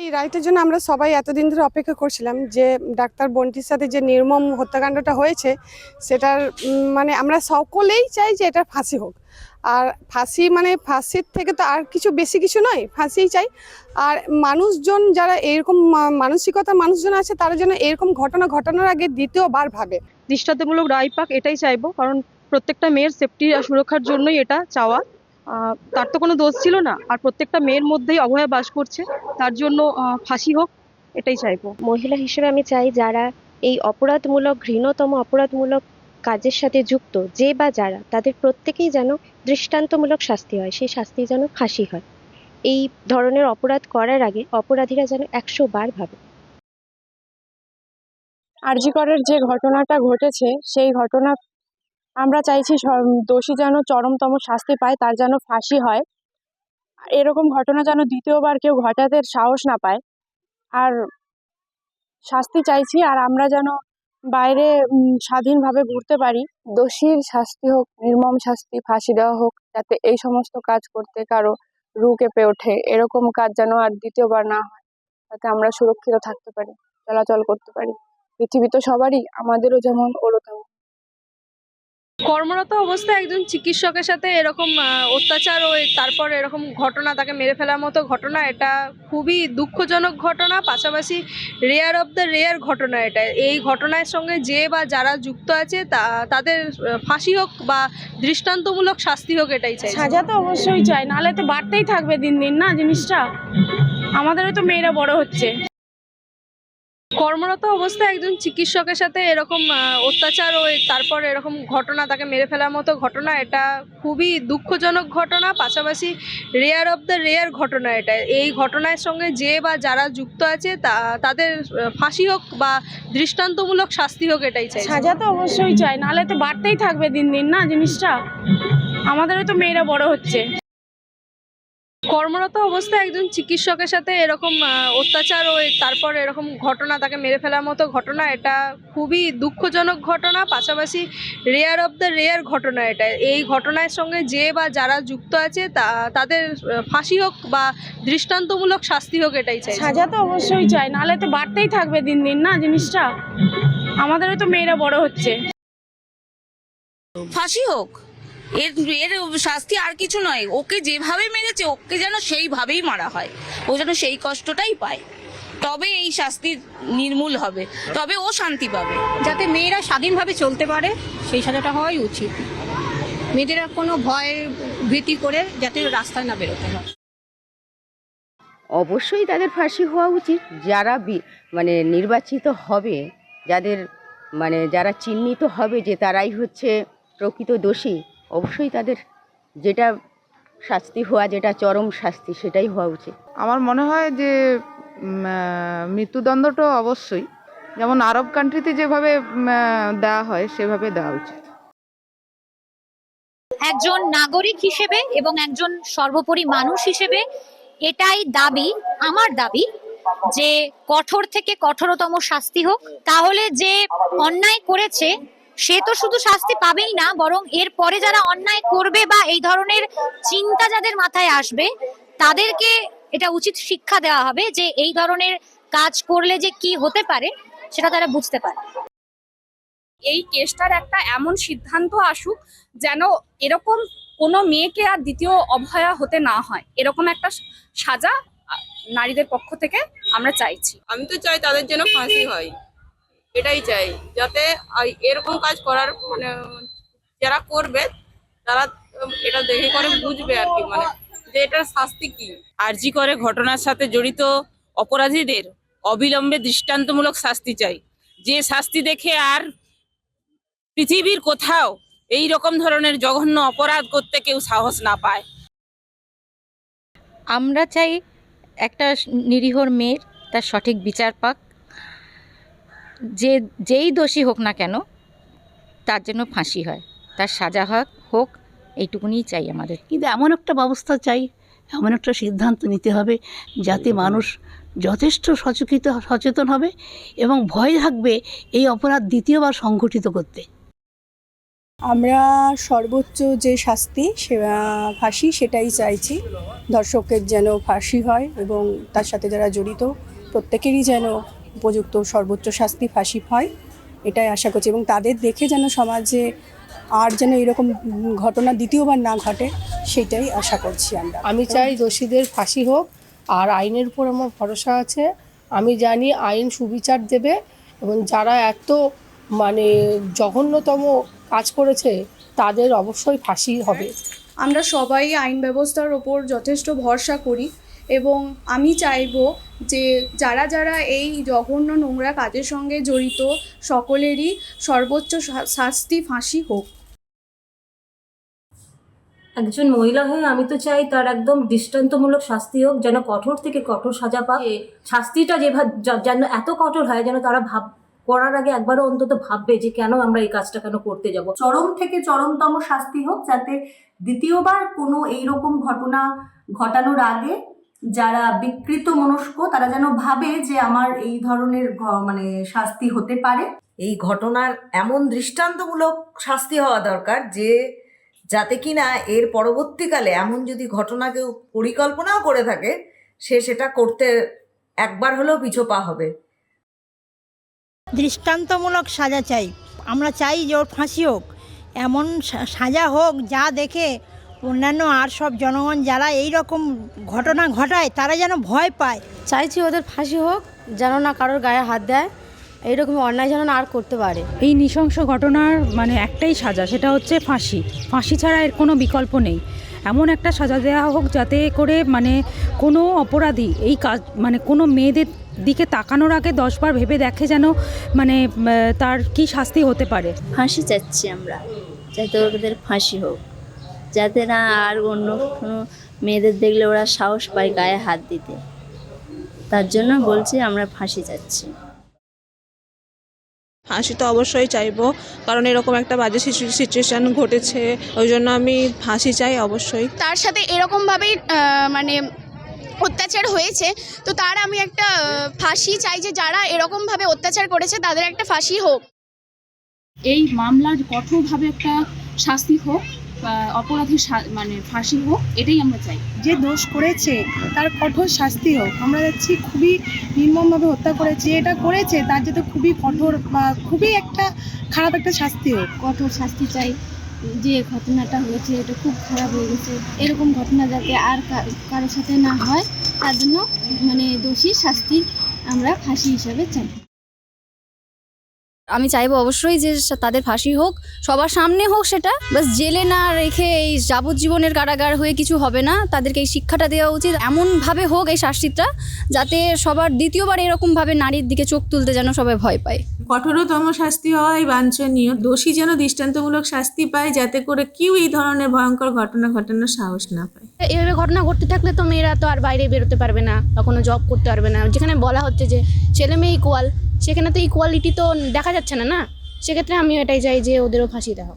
এই রাইটের জন্য আমরা সবাই এতদিন ধরে অপেক্ষা করছিলাম যে ডাক্তার বন্টির সাথে যে নির্মম হত্যাকাণ্ডটা হয়েছে সেটার মানে আমরা সকলেই চাই যে এটা ফাঁসি হোক। আর ফাঁসি মানে ফাঁসির থেকে তো আর কিছু বেশি কিছু নয়, ফাঁসিই চাই। আর মানুষজন যারা এরকম মানসিকতা মানুষজন আছে তারা যেন এরকম ঘটনা ঘটানোর আগে দ্বিতীয়বার ভাবে। দৃষ্টান্তমূলক রায় পাক, এটাই চাইবো। কারণ প্রত্যেকটা মেয়ের সেফটি আর সুরক্ষার জন্যই এটা চাওয়া। তার তো কোনো দোষ ছিল না, আর প্রত্যেকটা মেয়ের মধ্যেই অভয়া বাস করছে, তার জন্য ফাঁসি হোক, এটাই চাইবো। মহিলা হিসেবে আমি চাই যারা এই অপরাধমূলক ঘৃণ্যতম অপরাধমূলক কাজের সাথে যুক্ত যে বা যারা, তাদের প্রত্যেকেই যেন দৃষ্টান্তমূলক শাস্তি হয়, সেই শাস্তি যেন ফাঁসি হয়। এই ধরনের অপরাধ করার আগে অপরাধীরা যেন 100 বার ভাবে। আরজি করের যে ঘটনাটা ঘটেছে সেই ঘটনা আমরা চাইছি দোষী যেন চরমতম শাস্তি পায়, তার যেন ফাঁসি হয়। এরকম ঘটনা যেন দ্বিতীয়বার কেউ ঘটাতে সাহস না পায়। আর শাস্তি চাইছি, আর আমরা যেন বাইরে স্বাধীনভাবে ঘুরতে পারি। দোষীর শাস্তি হোক, নির্মম শাস্তি, ফাঁসি দেওয়া হোক, যাতে এই সমস্ত কাজ করতে কারো রু কেঁপে ওঠে। এরকম কাজ যেন আর দ্বিতীয়বার না হয়, যাতে আমরা সুরক্ষিত থাকতে পারি, চলাচল করতে পারি। পৃথিবী তো সবারই, আমাদেরও যেমন ওরও তেমন। কর্মরত অবস্থায় একজন চিকিৎসকের সাথে এরকম অত্যাচার ও তারপর এরকম ঘটনা, তাকে মেরে ফেলার মতো ঘটনা, এটা খুবই দুঃখজনক ঘটনা। পাশাপাশি রেয়ার অফ দ্য রেয়ার ঘটনা এটা। এই ঘটনার সঙ্গে যে বা যারা যুক্ত আছে তাদের ফাঁসি হোক বা দৃষ্টান্তমূলক শাস্তি হোক, এটাই চাই। সাজা তো অবশ্যই চাই, নাহলে তো বাড়তেই থাকবে দিন দিন না জিনিসটা। আমাদেরও তো মেয়েরা বড় হচ্ছে। কর্মরত অবস্থায় একজন চিকিৎসকের সাথে এরকম অত্যাচার ও তারপর এরকম ঘটনা, তাকে মেরে ফেলার মতো ঘটনা, এটা খুবই দুঃখজনক ঘটনা। পাশাপাশি রেয়ার অফ দ্য রেয়ার ঘটনা এটা। এই ঘটনার সঙ্গে যে বা যারা যুক্ত আছে তাদের ফাঁসি হোক বা দৃষ্টান্তমূলক শাস্তি হোক, এটাই চাই। সাজা তো অবশ্যই চাই, নাহলে তো বাড়তেই থাকবে দিন দিন না জিনিসটা। আমাদেরও তো মেয়েরা বড় হচ্ছে। কর্মরত অবস্থায় একজন চিকিৎসকের সাথে এরকম অত্যাচার ও তারপর এরকম ঘটনা, তাকে মেরে ফেলার মতো ঘটনা, এটা খুবই দুঃখজনক ঘটনা। পাশাপাশি রেয়ার অফ দ্য রেয়ার ঘটনা এটা। এই ঘটনার সঙ্গে যে বা যারা যুক্ত আছে তাদের ফাঁসি হোক বা দৃষ্টান্তমূলক শাস্তি হোক, এটাই চাই। সাজা তো অবশ্যই চাই, নাহলে তো বাড়তেই থাকবে দিন দিন না জিনিসটা। আমাদেরও তো মেয়েরা বড় হচ্ছে। ফাঁসি হোক, এর শাস্তি আর কিছু নয়। ওকে যেভাবে মেরেছে, ওকে যেন সেইভাবেই মারা হয়, ও যেন সেই কষ্টটাই পায়, তবে এই শাস্তি নির্মূল হবে, তবে ও শান্তি পাবে। যাতে মেয়েরা স্বাধীনভাবে চলতে পারে সেই সাজাটা হওয়াই উচিত। মেয়েদের কোনো ভয় ভীতি করে যাতে রাস্তায় না বেরোতে হয়। অবশ্যই তাদের ফাঁসি হওয়া উচিত। যারা মানে নির্বাচিত হবে, যাদের মানে যারা চিহ্নিত হবে যে তারাই হচ্ছে প্রকৃত দোষী, অবশ্যই তাদের যেটা শাস্তি হওয়া, যেটা চরম শাস্তি, সেটাই হওয়া উচিত। আমার মনে হয় যে মৃত্যুদণ্ডটা অবশ্যই, যেমন আরব কান্ট্রিতে যেভাবে দেওয়া হয় সেভাবে দেওয়া উচিত। একজন নাগরিক হিসেবে এবং একজন সর্বোপরি মানুষ হিসেবে এটাই দাবি, আমার দাবি, যে কঠোর থেকে কঠোরতম শাস্তি হোক। তাহলে যে অন্যায় করেছে সে তো শুধু শাস্তি পাবেই না, বরং এর পরে যারা অন্যায় করবে বা এই ধরনের চিন্তা যাদের মাথায় আসবে, তাদেরকে এটা উচিত শিক্ষা দেওয়া হবে যে এই ধরনের কাজ করলে যে কি হতে পারে সেটা তারা বুঝতে পারে। এই কেসটার একটা এমন সিদ্ধান্ত আসুক যেন এরকম কোনো মেয়েকে আর দ্বিতীয় অভয়া হতে না হয়, এরকম একটা সাজা নারীদের পক্ষ থেকে আমরা চাইছি। আমি তো চাই তাদের জন্য ফাঁসি হয়, এটাই চাই। যাতে এরকম কাজ করার মানে যারা করবে তারা এটা দেখে করে বুঝবে আর কি, মানে যে এটার শাস্তি কি। আরজি করে ঘটনার সাথে জড়িত অপরাধীদের অবিলম্বে দৃষ্টান্তমূলক শাস্তি চাই, যে শাস্তি দেখে আর পৃথিবীর কোথাও এই রকম ধরনের জঘন্য অপরাধ করতে কেউ সাহস না পায়। আমরা চাই একটা নিরীহর মেয়ের তার সঠিক বিচার পাক, যেই দোষী হোক না কেন তার জন্য ফাঁসি হয়, তার সাজা হোক, এইটুকুনি চাই আমাদের। কিন্তু এমন একটা ব্যবস্থা চাই, এমন একটা সিদ্ধান্ত নিতে হবে যাতে মানুষ যথেষ্ট সচেতন হবে এবং ভয় থাকবে এই অপরাধ দ্বিতীয়বার সংঘটিত করতে। আমরা সর্বোচ্চ যে শাস্তি ফাঁসি সেটাই চাইছি। ধর্ষকের যেন ফাঁসি হয় এবং তার সাথে যারা জড়িত প্রত্যেকেরই যেন উপযুক্ত সর্বোচ্চ শাস্তি ফাঁসি হয়, এটাই আশা করছি। এবং তাদের দেখে যেন সমাজে আর যেন এরকম ঘটনা দ্বিতীয়বার না ঘটে, সেটাই আশা করছি আমরা। আমি চাই দোষীদের ফাঁসি হোক, আর আইনের উপর আমার ভরসা আছে। আমি জানি আইন সুবিচার দেবে এবং যারা এত জঘন্যতম কাজ করেছে তাদের অবশ্যই ফাঁসি হবে। আমরা সবাই আইন ব্যবস্থার ওপর যথেষ্ট ভরসা করি এবং আমি চাইবো যে যারা যারা এই জঘন্য নোংরা কাজের সঙ্গে জড়িত সকলেরই সর্বোচ্চ শাস্তি ফাঁসি হোক। একজন মহিলা হয়ে আমি তো চাই তার একদম দৃষ্টান্তমূলক শাস্তি হোক, যেন কঠোর থেকে কঠোর সাজা পায়। শাস্তিটা যেন এত কঠোর হয় যেন তারা করার আগে একবারও অন্তত ভাববে যে কেন আমরা এই কাজটা কেন করতে যাব। চরম থেকে চরমতম শাস্তি হোক, যাতে দ্বিতীয়বার কোনো এইরকম ঘটনা ঘটানোর আগে যারা বিকৃত মনস্ক তারা যেন ভাবে যে আমার এই ধরনের শাস্তি হতে পারে। এই ঘটনার এমন দৃষ্টান্তমূলক শাস্তি হওয়া দরকার যে যাতে কিনা এর পরবর্তীকালে এমন যদি ঘটনা কেউ পরিকল্পনাও করে থাকে সেটা করতে একবার হলেও পিছপা হবে। দৃষ্টান্তমূলক সাজা চাই, আমরা চাই যে ওর ফাঁসি হোক, এমন সাজা হোক যা দেখে অন্যান্য আর সব জনগণ যারা এই রকম ঘটনা ঘটায় তারা যেন ভয় পায়। চাইছি ওদের ফাঁসি হোক, যেন না কারোর গায়ে হাত দেয়, এইরকম অন্যায় যেন না আর করতে পারে। এই নৃশংস ঘটনার একটাই সাজা, সেটা হচ্ছে ফাঁসি। ফাঁসি ছাড়া এর কোনো বিকল্প নেই। এমন একটা সাজা দেওয়া হোক যাতে করে কোনো অপরাধী এই কাজ কোনো মেয়েদের দিকে তাকানোর আগে 10 বার ভেবে দেখে যেন তার কি শাস্তি হতে পারে। ফাঁসি চাচ্ছি আমরা, যাতে ওদের ফাঁসি হোক, যাতে না আর অন্য কোনো মেয়েদের দেখলে ওরা সাহস পায় গায়ে হাত দিতে। তার জন্য বলছি আমরা ফাঁসি চাচ্ছি। ফাঁসি তো অবশ্যই চাইবো, কারণ এরকম একটা বাজে সিচুয়েশন ঘটেছে, ওই জন্য আমি ফাঁসি চাই অবশ্যই। তার সাথে এরকমভাবেই অত্যাচার হয়েছে, তো তার আমি একটা ফাঁসি চাই, যে যারা এরকমভাবে অত্যাচার করেছে তাদের একটা ফাঁসি হোক। এই মামলার কঠোরভাবে একটা শাস্তি হোক, অপরাধীর ফাঁসি হোক, এটাই আমরা চাই। যে দোষ করেছে তার কঠোর শাস্তি হোক। আমরা যাচ্ছি খুবই নির্মমভাবে হত্যা করেছে, এটা করেছে তার যাতে খুবই কঠোর বা খুবই একটা খারাপ একটা শাস্তি হোক। কঠোর শাস্তি চাই, যে ঘটনাটা হয়েছে এটা খুব খারাপ হয়ে গেছে, এরকম ঘটনা যাতে আর কারোর সাথে না হয় তার জন্য দোষীর শাস্তি আমরা ফাঁসি হিসাবে চাই। আমি চাইবো অবশ্যই যে তাদের ফাঁসি হোক, সবার সামনে হোক, সেটা বাস জেলে না রেখে এই যাবজ্জীবনের কারাগার হয়ে কিছু হবে না। তাদেরকে এই শিক্ষাটা দেওয়া উচিত, এমনভাবে হোক এই শাস্তিটা যাতে সবার দ্বিতীয়বার এরকমভাবে নারীর দিকে চোখ তুলতে যেন সবাই ভয় পায়। কঠোরতম শাস্তি হওয়াই বাঞ্ছনীয়। দোষী যেন দৃষ্টান্তমূলক শাস্তি পায়, যাতে করে কেউ এই ধরনের ভয়ঙ্কর ঘটনা ঘটানোর সাহস না পায়। এভাবে ঘটনা ঘটতে থাকলে তো মেয়েরা তো আর বাইরে বেরোতে পারবে না, কখনো জব করতে পারবে না। যেখানে বলা হচ্ছে যে ছেলে মেয়ে ইকুয়াল, সেখানে তো ইকুয়ালিটি তো দেখা যাচ্ছে না। সেক্ষেত্রে আমি এটাই চাই যে ওদেরও ফাঁসি দেওয়া হোক।